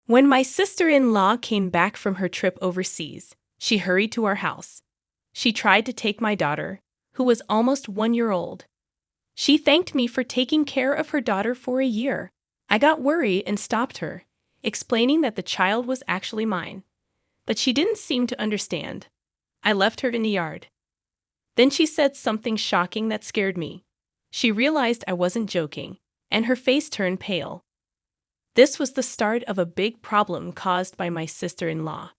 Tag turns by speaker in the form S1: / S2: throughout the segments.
S1: When my sister-in-law came back from her trip overseas, she hurried to our house. She tried to take my daughter, who was almost 1 year old. She thanked me for taking care of her daughter for a year. I got worried and stopped her, explaining that the child was actually mine. But she didn't seem to understand. I left her in the yard. Then she said something shocking that scared me. She realized I wasn't joking, and her face turned pale. This was the start of a big problem caused by my sister-in-law.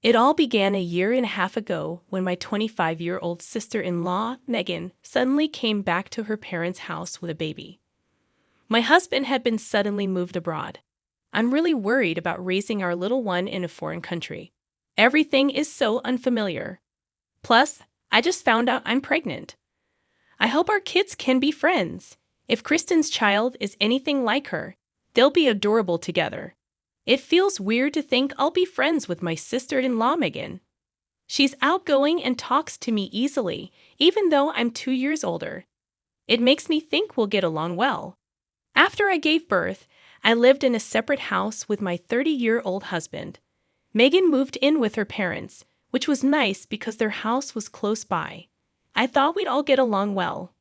S1: It all began a year and a half ago when my 25-year-old sister-in-law, Megan, suddenly came back to her parents' house with a baby. My husband had been suddenly moved abroad. I'm really worried about raising our little one in a foreign country. Everything is so unfamiliar. Plus, I just found out I'm pregnant. I hope our kids can be friends. If Kristen's child is anything like her, they'll be adorable together. It feels weird to think I'll be friends with my sister-in-law, Megan. She's outgoing and talks to me easily, even though I'm 2 years older. It makes me think we'll get along well. After I gave birth, I lived in a separate house with my 30-year-old husband. Megan moved in with her parents, which was nice because their house was close by. I thought we'd all get along well.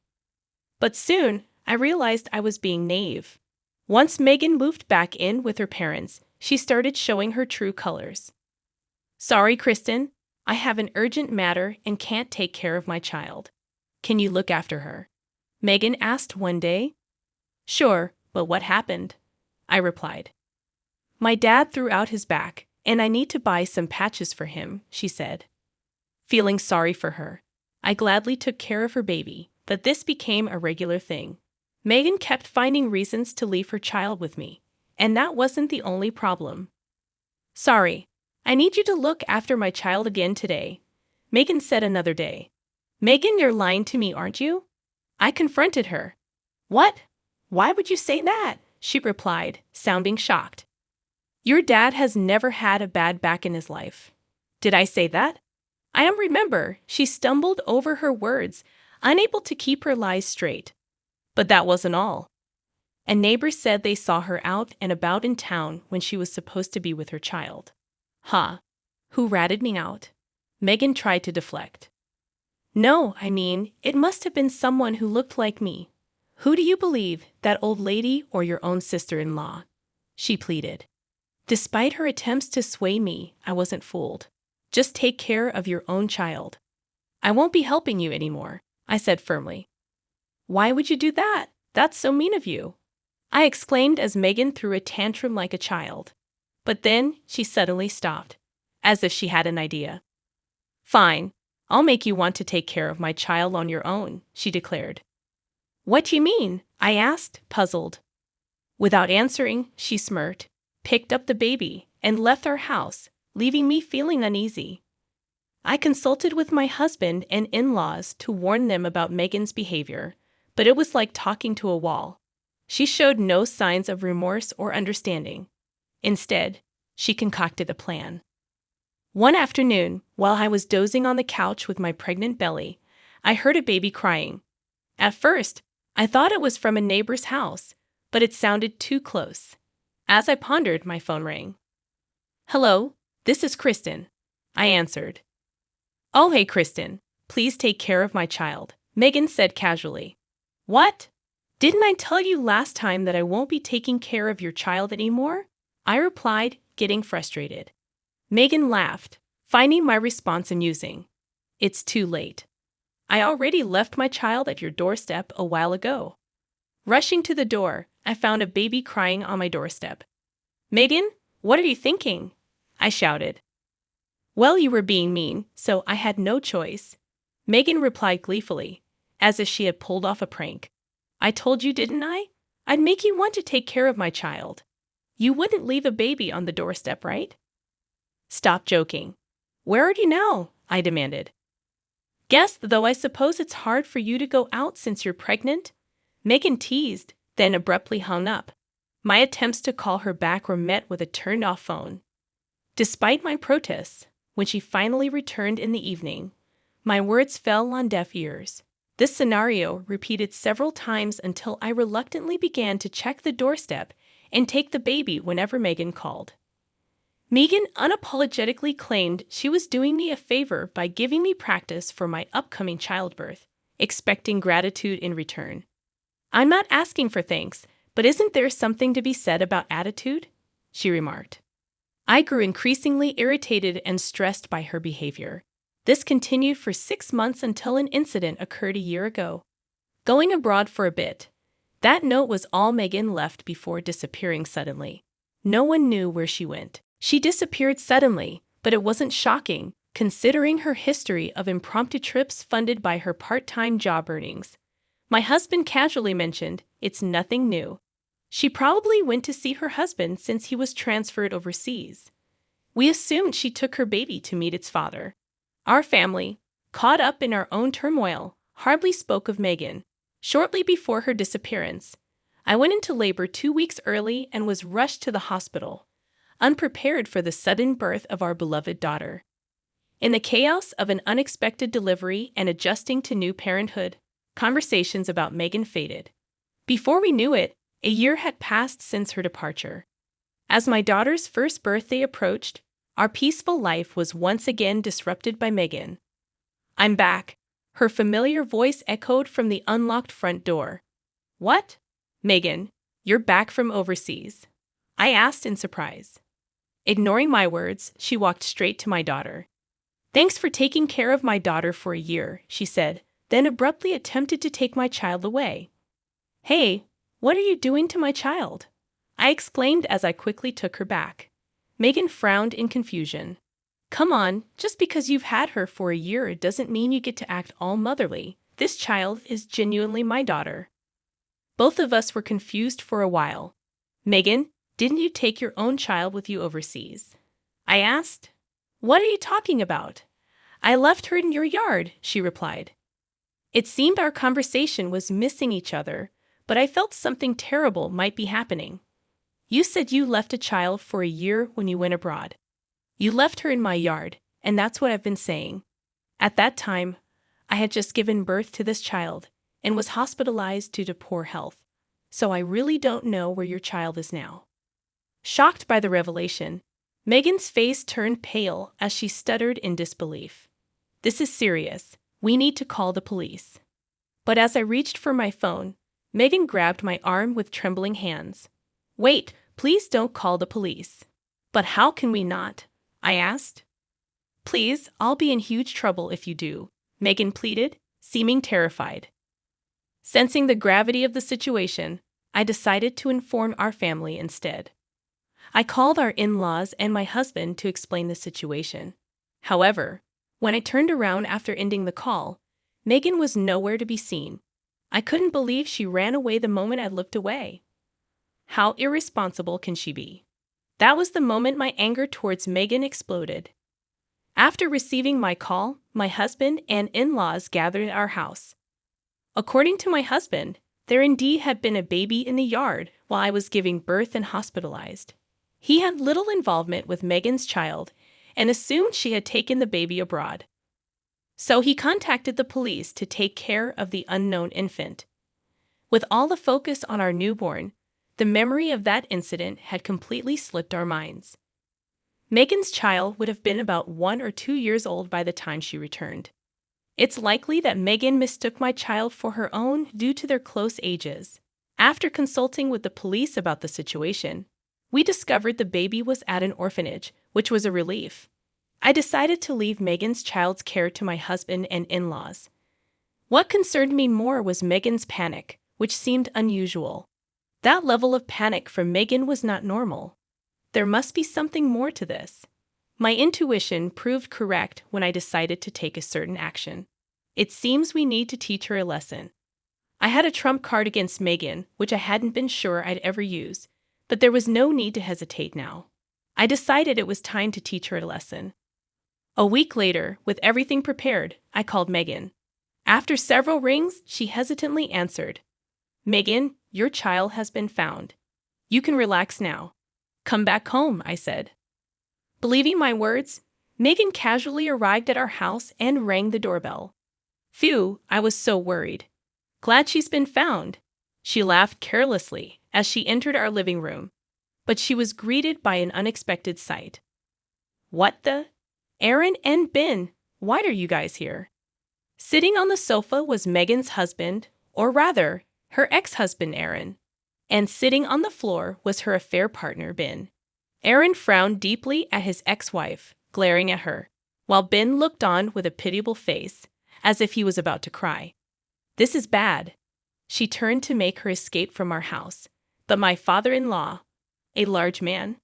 S1: But soon, I realized I was being naive. Once Megan moved back in with her parents, she started showing her true colors. "Sorry, Kristen, I have an urgent matter and can't take care of my child. Can you look after her?" Megan asked one day. "Sure, but what happened?" I replied. "My dad threw out his back, and I need to buy some patches for him," she said. Feeling sorry for her, I gladly took care of her baby, but this became a regular thing. Megan kept finding reasons to leave her child with me, and that wasn't the only problem. "Sorry, I need you to look after my child again today," Megan said another day. "Megan, you're lying to me, aren't you?" I confronted her. "What? Why would you say that?" she replied, sounding shocked. "Your dad has never had a bad back in his life." Did I say that? Remember, she stumbled over her words, unable to keep her lies straight. But that wasn't all. A neighbor said they saw her out and about in town when she was supposed to be with her child. Huh. Who ratted me out? Megan tried to deflect. "No, it must have been someone who looked like me." "Who do you believe, that old lady or your own sister-in-law?" she pleaded. Despite her attempts to sway me, I wasn't fooled. "Just take care of your own child." "I won't be helping you anymore," I said firmly. "Why would you do that? That's so mean of you," I exclaimed as Megan threw a tantrum like a child. But then she suddenly stopped, as if she had an idea. "Fine, I'll make you want to take care of my child on your own," she declared. "What do you mean?" I asked, puzzled. Without answering, she smirked, picked up the baby, and left our house, leaving me feeling uneasy. I consulted with my husband and in-laws to warn them about Megan's behavior, but it was like talking to a wall. She showed no signs of remorse or understanding. Instead, she concocted a plan. One afternoon, while I was dozing on the couch with my pregnant belly, I heard a baby crying. At first, I thought it was from a neighbor's house, but it sounded too close. As I pondered, my phone rang. "Hello, this is Kristen," I answered. "Oh, hey, Kristen. Please take care of my child," Megan said casually. "What? Didn't I tell you last time that I won't be taking care of your child anymore?" I replied, getting frustrated. Megan laughed, finding my response amusing. "It's too late. I already left my child at your doorstep a while ago." Rushing to the door, I found a baby crying on my doorstep. "Megan, what are you thinking?" I shouted. "Well, you were being mean, so I had no choice," Megan replied gleefully, as if she had pulled off a prank. "I told you, didn't I? I'd make you want to take care of my child. You wouldn't leave a baby on the doorstep, right?" "Stop joking. Where are you now?" I demanded. "Guess, though I suppose it's hard for you to go out since you're pregnant?" Megan teased, then abruptly hung up. My attempts to call her back were met with a turned-off phone. Despite my protests, when she finally returned in the evening, my words fell on deaf ears. This scenario repeated several times until I reluctantly began to check the doorstep and take the baby whenever Megan called. Megan unapologetically claimed she was doing me a favor by giving me practice for my upcoming childbirth, expecting gratitude in return. "I'm not asking for thanks, but isn't there something to be said about attitude?" she remarked. I grew increasingly irritated and stressed by her behavior. This continued for 6 months until an incident occurred a year ago. Going abroad for a bit. That note was all Megan left before disappearing suddenly. No one knew where she went. She disappeared suddenly, but it wasn't shocking, considering her history of impromptu trips funded by her part-time job earnings. My husband casually mentioned, "It's nothing new. She probably went to see her husband since he was transferred overseas." We assumed she took her baby to meet its father. Our family, caught up in our own turmoil, hardly spoke of Megan. Shortly before her disappearance, I went into labor 2 weeks early and was rushed to the hospital, unprepared for the sudden birth of our beloved daughter. In the chaos of an unexpected delivery and adjusting to new parenthood, conversations about Megan faded. Before we knew it, a year had passed since her departure. As my daughter's first birthday approached, our peaceful life was once again disrupted by Megan. "I'm back," her familiar voice echoed from the unlocked front door. "What? Megan, you're back from overseas?" I asked in surprise. Ignoring my words, she walked straight to my daughter. "Thanks for taking care of my daughter for a year," she said, then abruptly attempted to take my child away. "Hey, what are you doing to my child?" I exclaimed as I quickly took her back. Megan frowned in confusion. "Come on, just because you've had her for a year doesn't mean you get to act all motherly. This child is genuinely my daughter." Both of us were confused for a while. "Megan, didn't you take your own child with you overseas?" I asked. "What are you talking about? I left her in your yard," she replied. It seemed our conversation was missing each other, but I felt something terrible might be happening. "You said you left a child for a year when you went abroad. You left her in my yard, and that's what I've been saying. At that time, I had just given birth to this child and was hospitalized due to poor health, so I really don't know where your child is now." Shocked by the revelation, Megan's face turned pale as she stuttered in disbelief. "This is serious. We need to call the police." But as I reached for my phone, Megan grabbed my arm with trembling hands. "Wait, please don't call the police." "But how can we not?" I asked. "Please, I'll be in huge trouble if you do," Megan pleaded, seeming terrified. Sensing the gravity of the situation, I decided to inform our family instead. I called our in-laws and my husband to explain the situation. However, when I turned around after ending the call, Megan was nowhere to be seen. I couldn't believe she ran away the moment I looked away. How irresponsible can she be? That was the moment my anger towards Megan exploded. After receiving my call, my husband and in-laws gathered at our house. According to my husband, there indeed had been a baby in the yard while I was giving birth and hospitalized. He had little involvement with Megan's child and assumed she had taken the baby abroad. So he contacted the police to take care of the unknown infant. With all the focus on our newborn, the memory of that incident had completely slipped our minds. Megan's child would have been about 1 or 2 years old by the time she returned. It's likely that Megan mistook my child for her own due to their close ages. After consulting with the police about the situation, we discovered the baby was at an orphanage, which was a relief. I decided to leave Megan's child's care to my husband and in-laws. What concerned me more was Megan's panic, which seemed unusual. That level of panic from Megan was not normal. There must be something more to this. My intuition proved correct when I decided to take a certain action. It seems we need to teach her a lesson. I had a trump card against Megan, which I hadn't been sure I'd ever use, but there was no need to hesitate now. I decided it was time to teach her a lesson. A week later, with everything prepared, I called Megan. After several rings, she hesitantly answered. "Megan, your child has been found. You can relax now. Come back home," I said. Believing my words, Megan casually arrived at our house and rang the doorbell. Phew, I was so worried. "Glad she's been found." She laughed carelessly as she entered our living room. but she was greeted by an unexpected sight. What the? Aaron and Ben, why are you guys here? Sitting on the sofa was Megan's husband, or rather, her ex-husband Aaron. And sitting on the floor was her affair partner Ben. Aaron frowned deeply at his ex-wife, glaring at her, while Ben looked on with a pitiable face, as if he was about to cry. This is bad. She turned to make her escape from our house, but my father-in-law, a large man,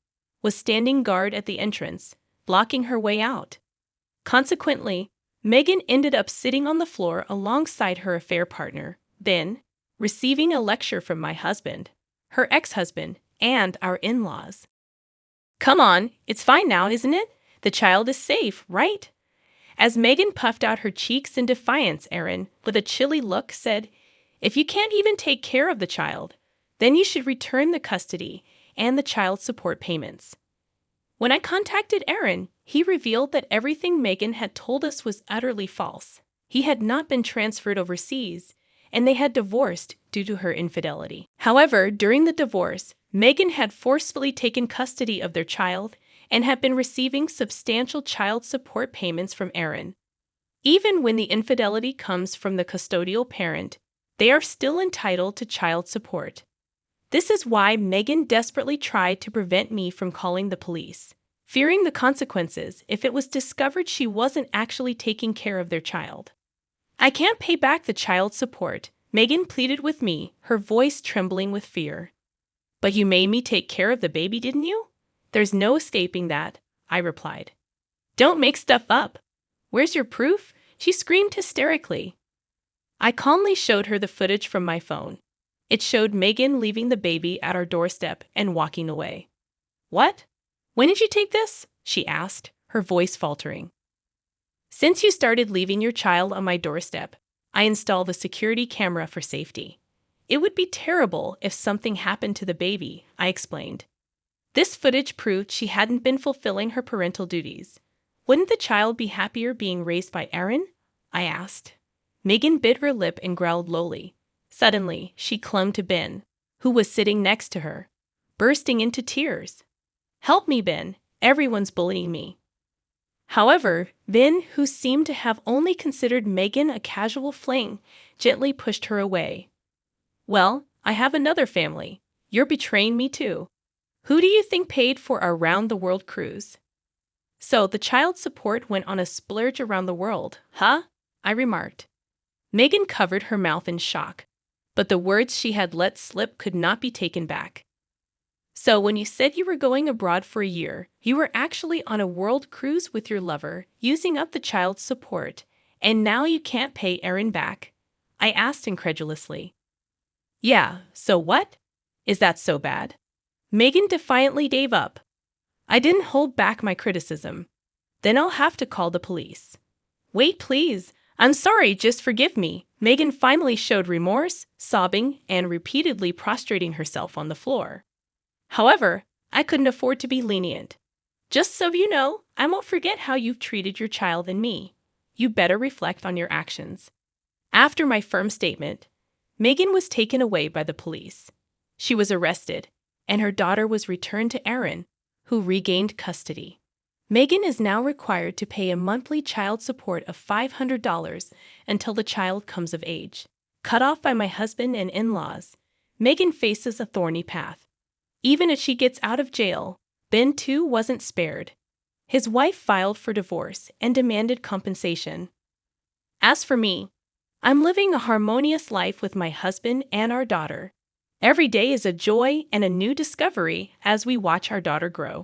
S1: was standing guard at the entrance, blocking her way out. Consequently, Megan ended up sitting on the floor alongside her affair partner, Ben, receiving a lecture from my husband, her ex-husband, and our in-laws. Come on, it's fine now, isn't it? The child is safe, right? As Megan puffed out her cheeks in defiance, Aaron, with a chilly look, said, If you can't even take care of the child, then you should return the custody and the child support payments. When I contacted Aaron, he revealed that everything Megan had told us was utterly false. He had not been transferred overseas, and they had divorced due to her infidelity. However, during the divorce, Megan had forcefully taken custody of their child and had been receiving substantial child support payments from Aaron. Even when the infidelity comes from the custodial parent, they are still entitled to child support. This is why Megan desperately tried to prevent me from calling the police, fearing the consequences if it was discovered she wasn't actually taking care of their child. I can't pay back the child support, Megan pleaded with me, her voice trembling with fear. But you made me take care of the baby, didn't you? There's no escaping that, I replied. Don't make stuff up. Where's your proof? She screamed hysterically. I calmly showed her the footage from my phone. It showed Megan leaving the baby at our doorstep and walking away. What? When did you take this? She asked, her voice faltering. Since you started leaving your child on my doorstep, I installed a security camera for safety. It would be terrible if something happened to the baby, I explained. This footage proved she hadn't been fulfilling her parental duties. Wouldn't the child be happier being raised by Aaron? I asked. Megan bit her lip and growled lowly. Suddenly, she clung to Ben, who was sitting next to her, bursting into tears. Help me, Ben. Everyone's bullying me. However, Ben, who seemed to have only considered Megan a casual fling, gently pushed her away. Well, I have another family. You're betraying me too. Who do you think paid for our round-the-world cruise? So the child support went on a splurge around the world, huh? I remarked. Megan covered her mouth in shock, but the words she had let slip could not be taken back. So when you said you were going abroad for a year, you were actually on a world cruise with your lover, using up the child's support, and now you can't pay Aaron back? I asked incredulously. Yeah, so what? Is that so bad? Megan defiantly gave up. I didn't hold back my criticism. Then I'll have to call the police. Wait, please. I'm sorry, just forgive me. Megan finally showed remorse, sobbing, and repeatedly prostrating herself on the floor. However, I couldn't afford to be lenient. Just so you know, I won't forget how you've treated your child and me. You better reflect on your actions. After my firm statement, Megan was taken away by the police. She was arrested, and her daughter was returned to Aaron, who regained custody. Megan is now required to pay a monthly child support of $500 until the child comes of age. Cut off by my husband and in-laws, Megan faces a thorny path. Even if she gets out of jail, Ben too wasn't spared. His wife filed for divorce and demanded compensation. As for me, I'm living a harmonious life with my husband and our daughter. Every day is a joy and a new discovery as we watch our daughter grow.